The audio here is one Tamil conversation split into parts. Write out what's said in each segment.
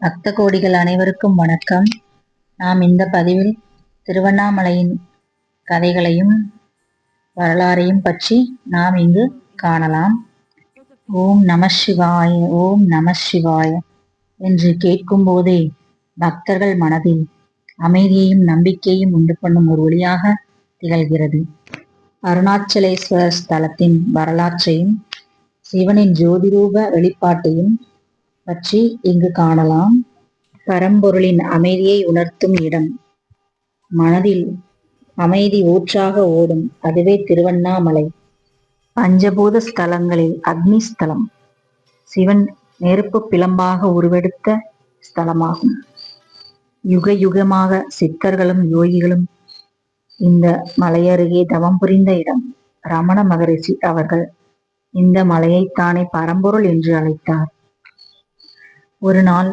பக்த கோடிகள் அனைவருக்கும் வணக்கம். நாம் இந்த பதிவில் திருவண்ணாமலையின் கதைகளையும் வரலாறையும் பற்றி நாம் இங்கு காணலாம். ஓம் நம சிவாய, ஓம் நம சிவாய என்று கேட்கும் போதே பக்தர்கள் மனதில் அமைதியையும் நம்பிக்கையும் உண்டு பண்ணும் ஒரு ஒளியாக திகழ்கிறது. அருணாச்சலேஸ்வரர் ஸ்தலத்தின் வரலாற்றையும் சிவனின் ஜோதிரூப வெளிப்பாட்டையும் பற்றி இங்கு காணலாம். பரம்பொருளின் அமைதியை உணர்த்தும் இடம், மனதில் அமைதி ஊற்றாக ஓடும், அதுவே திருவண்ணாமலை. பஞ்சபூத ஸ்தலங்களில் அக்னி ஸ்தலம், சிவன் நெருப்பு பிளம்பாக உருவெடுத்த ஸ்தலமாகும். யுக யுகமாக சித்தர்களும் யோகிகளும் இந்த மலையருகே தவம் புரிந்த இடம். ரமண மகரிஷி அவர்கள் இந்த மலையைத்தானே பரம்பொருள் என்று அழைத்தார். ஒரு நாள்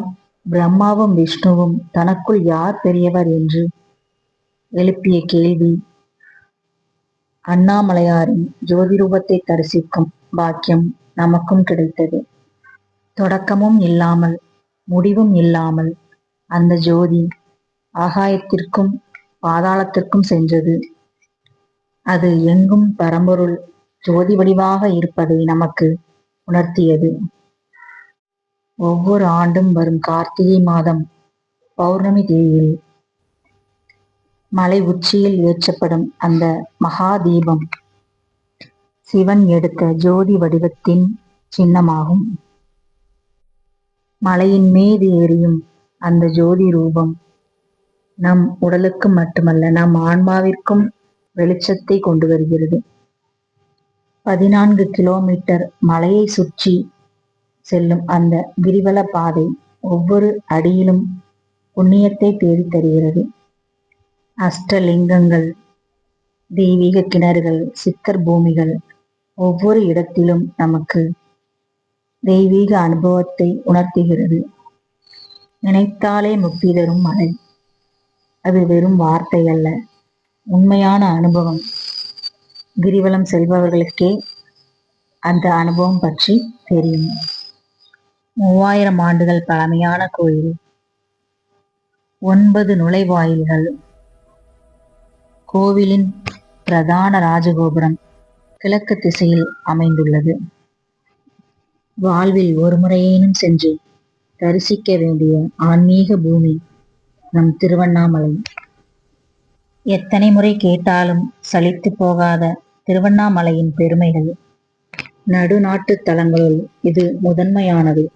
பிரம்மாவும் விஷ்ணுவும் தனக்குள் யார் பெரியவர் என்று எழுப்பிய கேள்வி அண்ணாமலையாரின் ஜோதி ரூபத்தை தரிசிக்கும் பாக்கியம் நமக்கும் கிடைத்தது. தொடக்கமும் இல்லாமல் முடிவும் இல்லாமல் அந்த ஜோதி ஆகாயத்திற்கும் பாதாளத்திற்கும் சென்றது. அது எங்கும் பரம்பொருள் ஜோதி வடிவாக இருப்பதை நமக்கு உணர்த்தியது. ஒவ்வொரு ஆண்டும் வரும் கார்த்திகை மாதம் பௌர்ணமி தேதியில் மலை உச்சியில் ஏற்றப்படும் அந்த மகா தீபம் சிவன் எடுத்த ஜோதி வடிவத்தின் சின்னமாகும். மலையின் மீது எரியும் அந்த ஜோதி ரூபம் நம் உடலுக்கு மட்டுமல்ல, நம் ஆன்மாவிற்கும் வெளிச்சத்தை கொண்டு வருகிறது. 14 கிலோமீட்டர் மலையை சுற்றி செல்லும் அந்த கிரிவல பாதை ஒவ்வொரு அடியிலும் புண்ணியத்தை தேடி தருகிறது. அஷ்டலிங்கங்கள், தெய்வீக கிணறுகள், சித்தர் பூமிகள், ஒவ்வொரு இடத்திலும் நமக்கு தெய்வீக அனுபவத்தை உணர்த்துகிறது. நினைத்தாலே முக்தி தரும் மலை, அது வெறும் வார்த்தை அல்ல, உண்மையான அனுபவம். கிரிவலம் செல்பவர்களுக்கே அந்த அனுபவம் பற்றி தெரியும். 3000 ஆண்டுகள் பழமையான கோயில், 9 நுழைவாயில்கள், கோவிலின் பிரதான ராஜகோபுரம் கிழக்கு திசையில் அமைந்துள்ளது. வாழ்வில் ஒரு முறையேனும் சென்று தரிசிக்க வேண்டிய ஆன்மீக பூமி நம் திருவண்ணாமலை. எத்தனை முறை கேட்டாலும் சலித்து போகாத திருவண்ணாமலையின் பெருமைகள். நடுநாட்டு தலங்களுள் இது முதன்மையானது.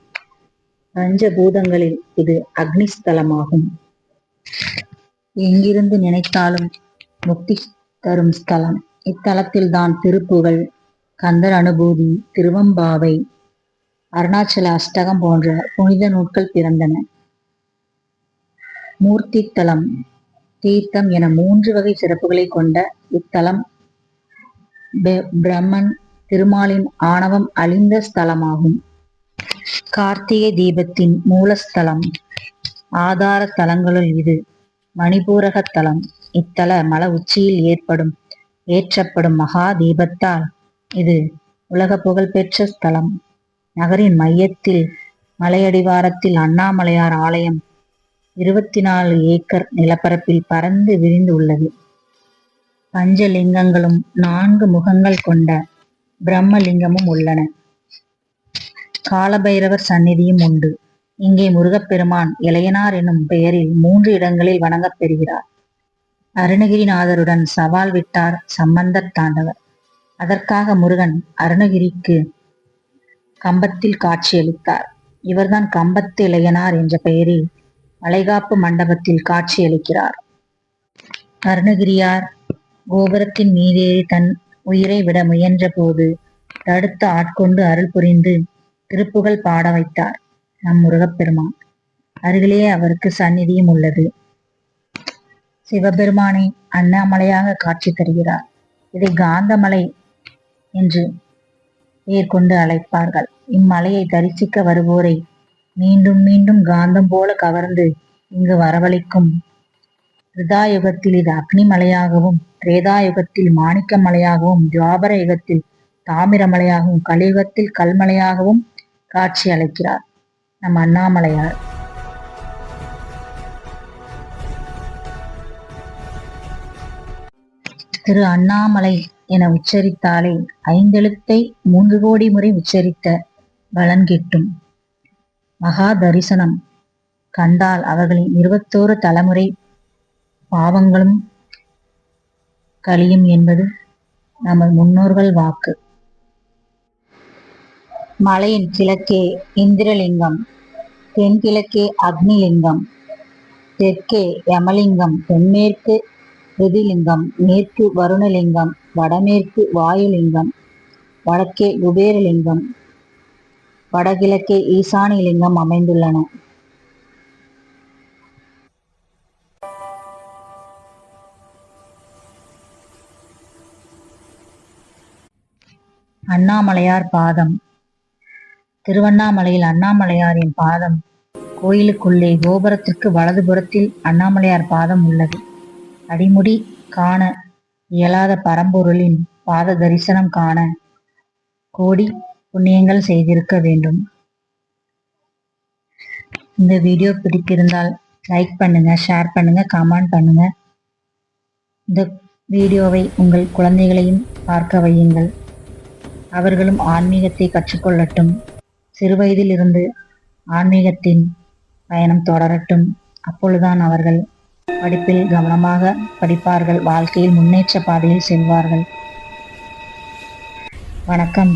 பஞ்சபூதங்களில் இது அக்னிஸ்தலமாகும். எங்கிருந்து நினைத்தாலும் முக்தி தரும் ஸ்தலம். இத்தலத்தில்தான் திருப்புகழ், கந்தர் அனுபூதி, திருவம்பாவை, அருணாச்சல அஷ்டகம் போன்ற புனித நூல்கள் பிறந்தன. மூர்த்தி தலம், தீர்த்தம் என 3 வகை சிறப்புகளை கொண்ட இத்தலம் பிரம்மன் திருமாலின் ஆணவம் அழிந்த ஸ்தலமாகும். கார்த்திகை தீபத்தின் மூலஸ்தலம். ஆதார தலங்களுள் இது மணிபூரக தலம். இத்தல மல உச்சியில் ஏற்றப்படும் மகா தீபத்தால் இது உலக புகழ்பெற்ற ஸ்தலம். நகரின் மையத்தில் மலையடிவாரத்தில் அண்ணாமலையார் ஆலயம் 24 ஏக்கர் நிலப்பரப்பில் பறந்து விரிந்து உள்ளது. பஞ்சலிங்கங்களும் 4 முகங்கள் கொண்ட பிரம்மலிங்கமும் உள்ளன. காலபைரவர் சந்நிதியும் உண்டு. இங்கே முருகப்பெருமான் இளையனார் என்னும் பெயரில் 3 இடங்களில் வணங்கப் பெறுகிறார். அருணகிரிநாதருடன் சவால் விட்டார் சம்பந்தர் தாண்டவர். அதற்காக முருகன் அருணகிரிக்கு கம்பத்தில் காட்சியளித்தார். இவர்தான் கம்பத்து இளையனார் என்ற பெயரில் வளைகாப்பு மண்டபத்தில் காட்சியளிக்கிறார். அருணகிரியார் கோபுரத்தின் மீதேறி தன் உயிரை விட முயன்ற போது தடுத்து ஆட்கொண்டு அருள் புரிந்து திருப்புகழ் பாட வைத்தார் நம் முருகப்பெருமான். அருகிலேயே அவருக்கு சந்நிதியும் உள்ளது. சிவபெருமானை அண்ணாமலையாக காட்சி தருகிறார். இதை காந்தமலை என்று பெயர் கொண்டு அழைப்பார்கள். இம்மலையை தரிசிக்க வருவோரை மீண்டும் மீண்டும் காந்தம் போல கவர்ந்து இங்கு வரவழைக்கும். கிருதாயுகத்தில் இது அக்னி மலையாகவும், திரேதாயுகத்தில் மாணிக்க மலையாகவும், துவாபர யுகத்தில் தாமிரமலையாகவும், கலியுகத்தில் கல்மலையாகவும் காட்சி அளிக்கிறார் நம் அண்ணாமலையார். திரு அண்ணாமலை என உச்சரித்தாலே 5 எழுத்தை 3 கோடி முறை உச்சரித்த பலன் கிட்டும். மகா தரிசனம் கண்டால் அவர்களின் 21 தலைமுறை பாவங்களும் கழியும் என்பது நமது முன்னோர்கள் வாக்கு. மலையின் கிழக்கே இந்திரலிங்கம், தென்கிழக்கே அக்னிலிங்கம், தெற்கே யமலிங்கம், தென்மேற்கு ரிதிலிங்கம், மேற்கு வருணலிங்கம், வடமேற்கு வாயுலிங்கம், வடக்கே குபேரலிங்கம், வடகிழக்கே ஈசானிலிங்கம் அமைந்துள்ளன. அண்ணாமலையார் பாதம். திருவண்ணாமலையில் அண்ணாமலையாரின் பாதம் கோயிலுக்குள்ளே கோபுரத்திற்கு வலதுபுறத்தில் அண்ணாமலையார் பாதம் உள்ளது. அடிமுடி காண இயலாத பரம்பொருளின் பாத தரிசனம் காண கோடி புண்ணியங்கள் செய்திருக்க வேண்டும். இந்த வீடியோ பிடித்திருந்தால் லைக் பண்ணுங்க, ஷேர் பண்ணுங்க, கமெண்ட் பண்ணுங்க. இந்த வீடியோவை உங்கள் குழந்தைகளையும் பார்க்க வையுங்கள். அவர்களும் ஆன்மீகத்தை கற்றுக்கொள்ளட்டும். சிறுவயதில் இருந்து ஆன்மீகத்தின் பயணம் தொடரட்டும். அப்பொழுதுதான் அவர்கள் படிப்பில் கவனமாக படிப்பார்கள், வாழ்க்கையில் முன்னேற்ற பாதையில் செல்வார்கள். வணக்கம்.